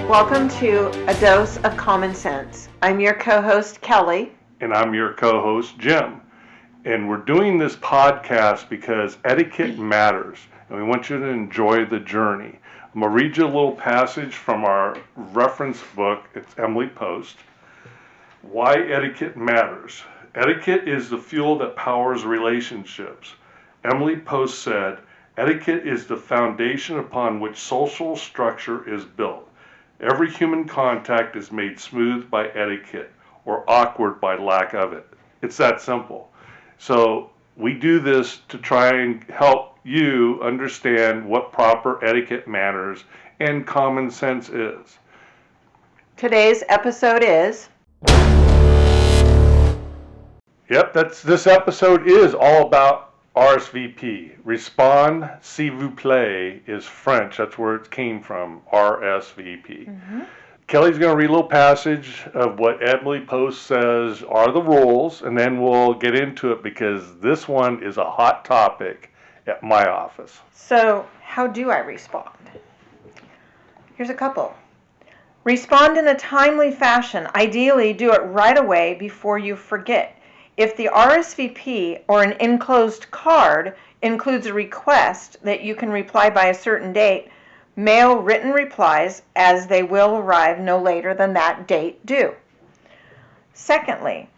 Welcome to A Dose of Common Sense. I'm your co-host, Kelly. And I'm your co-host, Jim. And we're doing this podcast because etiquette matters, and we want you to enjoy the journey. I'm going to read you a little passage from our reference book. It's Emily Post. Why Etiquette Matters. Etiquette is the fuel that powers relationships. Emily Post said, etiquette is the foundation upon which social structure is built. Every human contact is made smooth by etiquette or awkward by lack of it. It's that simple. So we do this to try and help you understand what proper etiquette matters and common sense is. Today's episode is... Yep, this episode is all about RSVP. Respond, s'il vous plaît, is French. That's where it came from, RSVP. Mm-hmm. Kelly's going to read a little passage of what Emily Post says are the rules, and then we'll get into it because this one is a hot topic at my office. So, how do I respond? Here's a couple. Respond in a timely fashion. Ideally, do it right away before you forget. If the RSVP or an enclosed card includes a request that you can reply by a certain date, mail written replies as they will arrive no later than that date due. Secondly,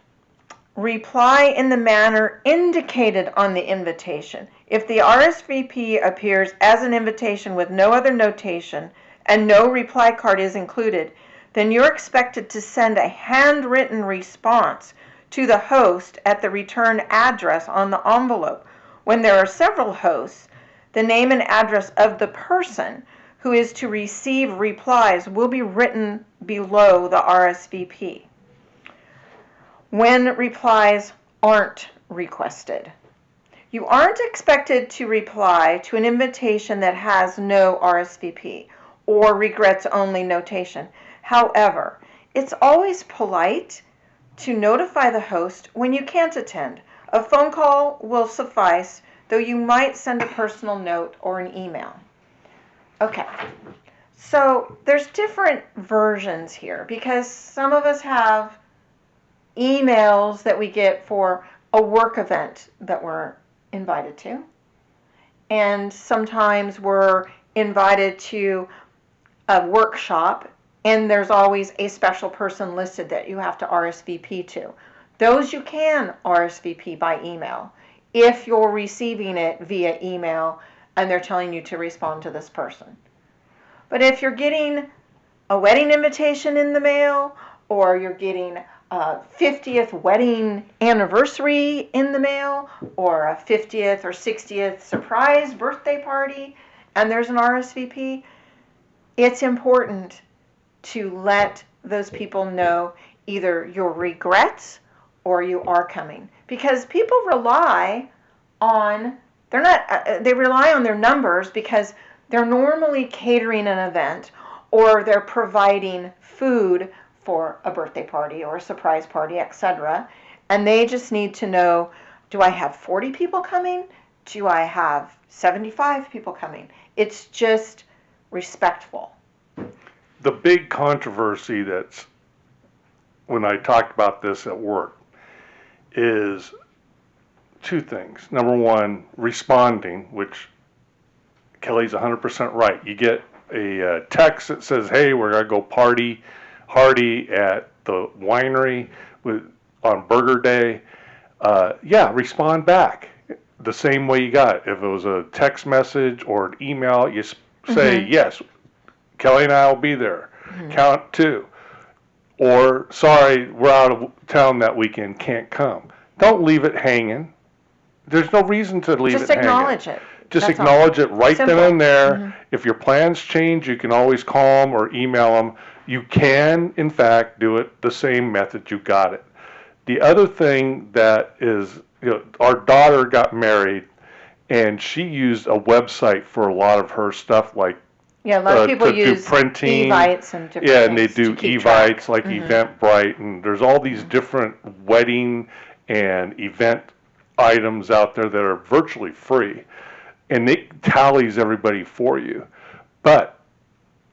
reply in the manner indicated on the invitation. If the RSVP appears as an invitation with no other notation and no reply card is included, then you're expected to send a handwritten response to the host at the return address on the envelope. When there are several hosts, the name and address of the person who is to receive replies will be written below the RSVP. When replies aren't requested, you aren't expected to reply to an invitation that has no RSVP or regrets only notation. However, it's always polite to notify the host when you can't attend. A phone call will suffice, though you might send a personal note or an email. Okay, so there's different versions here because some of us have emails that we get for a work event that we're invited to. And sometimes we're invited to a workshop and there's always a special person listed that you have to RSVP to. Those you can RSVP by email if you're receiving it via email and they're telling you to respond to this person. But if you're getting a wedding invitation in the mail or you're getting a 50th wedding anniversary in the mail or a 50th or 60th surprise birthday party and there's an RSVP, it's important to let those people know either your regrets or you are coming, because people rely on they rely on their numbers because they're normally catering an event or they're providing food for a birthday party or a surprise party, etc. And they just need to know, do I have 40 people coming? Do I have 75 people coming? It's just respectful. The big controversy that's, when I talked about this at work, is two things. Number one, responding, which Kelly's 100% right. You get a text that says, hey, we're going to go party at the winery on Burger Day. Respond back the same way you got it. If it was a text message or an email, you say, yes, Kelly and I will be there. Mm-hmm. Count 2. Or, sorry, we're out of town that weekend, can't come. Don't leave it hanging. There's no reason to leave it hanging. Just acknowledge it. Just acknowledge it right then and there. Mm-hmm. If your plans change, you can always call them or email them. You can, in fact, do it the same method you got it. The other thing that is, our daughter got married, and she used a website for a lot of her stuff, like a lot of people use printing, Evites and different and they do Evites like Eventbrite, and there's all these different wedding and event items out there that are virtually free, and it tallies everybody for you. But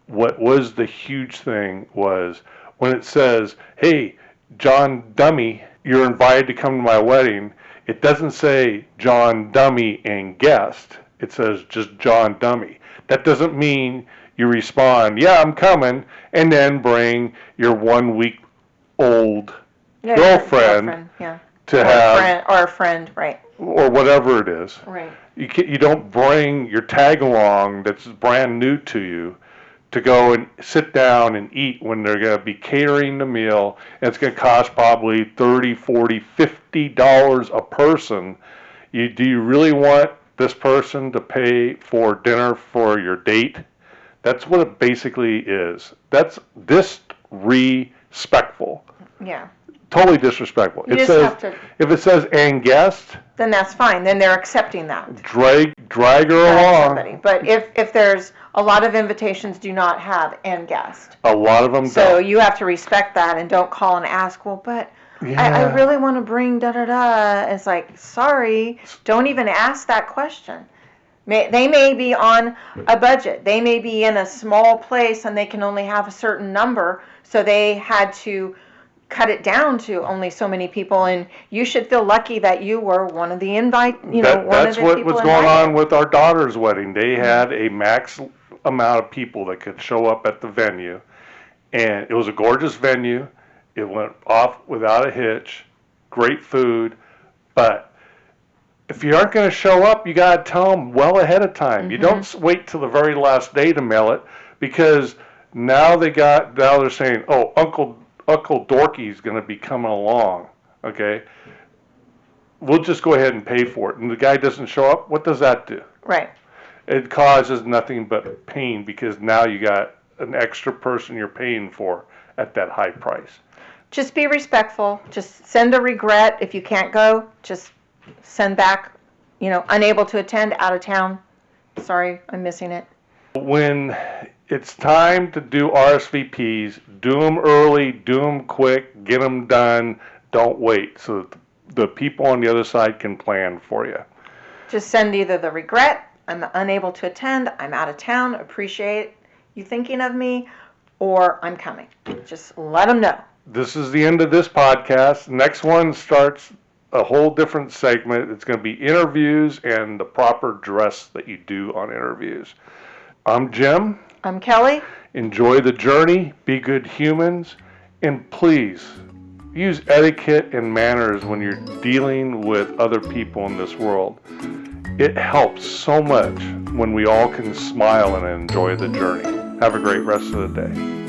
what was the huge thing was when it says, hey, John Dummy, you're invited to come to my wedding. It doesn't say John Dummy and guest. It says just John Dummy. That doesn't mean you respond, yeah, I'm coming, and then bring your 1 week old girlfriend yeah. to or have, or a friend, right? Or whatever it is. Right. You don't bring your tag along that's brand new to you to go and sit down and eat when they're going to be catering the meal, and it's going to cost probably $30, $40, $50 a person. Do you really want this person to pay for dinner for your date? That's what it basically is. That's disrespectful. Yeah. Totally disrespectful. You just have to, if it says and guest, then that's fine. Then they're accepting that. Drag her along. Somebody. But if there's a lot of invitations do not have and guest. A lot of them don't. So you have to respect that and don't call and ask, well, but I really want to bring da-da-da. It's like, sorry, don't even ask that question. They may be on a budget. They may be in a small place and they can only have a certain number, so they had to cut it down to only so many people, and you should feel lucky that you were one of the That's what was going on with our daughter's wedding. They had a max amount of people that could show up at the venue, and it was a gorgeous venue. It went off without a hitch, great food, but if you aren't going to show up, you got to tell them well ahead of time. Mm-hmm. You don't wait till the very last day to mail it, because now they're saying, oh, Uncle Dorky's going to be coming along, okay? We'll just go ahead and pay for it. And the guy doesn't show up, what does that do? Right. It causes nothing but pain, because now you got an extra person you're paying for at that high price. Just be respectful. Just send a regret. If you can't go, just send back, unable to attend, out of town. Sorry, I'm missing it. When it's time to do RSVPs, do them early, do them quick, get them done. Don't wait, so that the people on the other side can plan for you. Just send either the regret, I'm unable to attend, I'm out of town, appreciate you thinking of me, or I'm coming. Just let them know. This is the end of this podcast. Next one starts a whole different segment. It's going to be interviews and the proper dress that you do on interviews. I'm Jim. I'm Kelly. Enjoy the journey, be good humans, and please use etiquette and manners when you're dealing with other people in this world. It helps so much when we all can smile and enjoy the journey. Have a great rest of the day.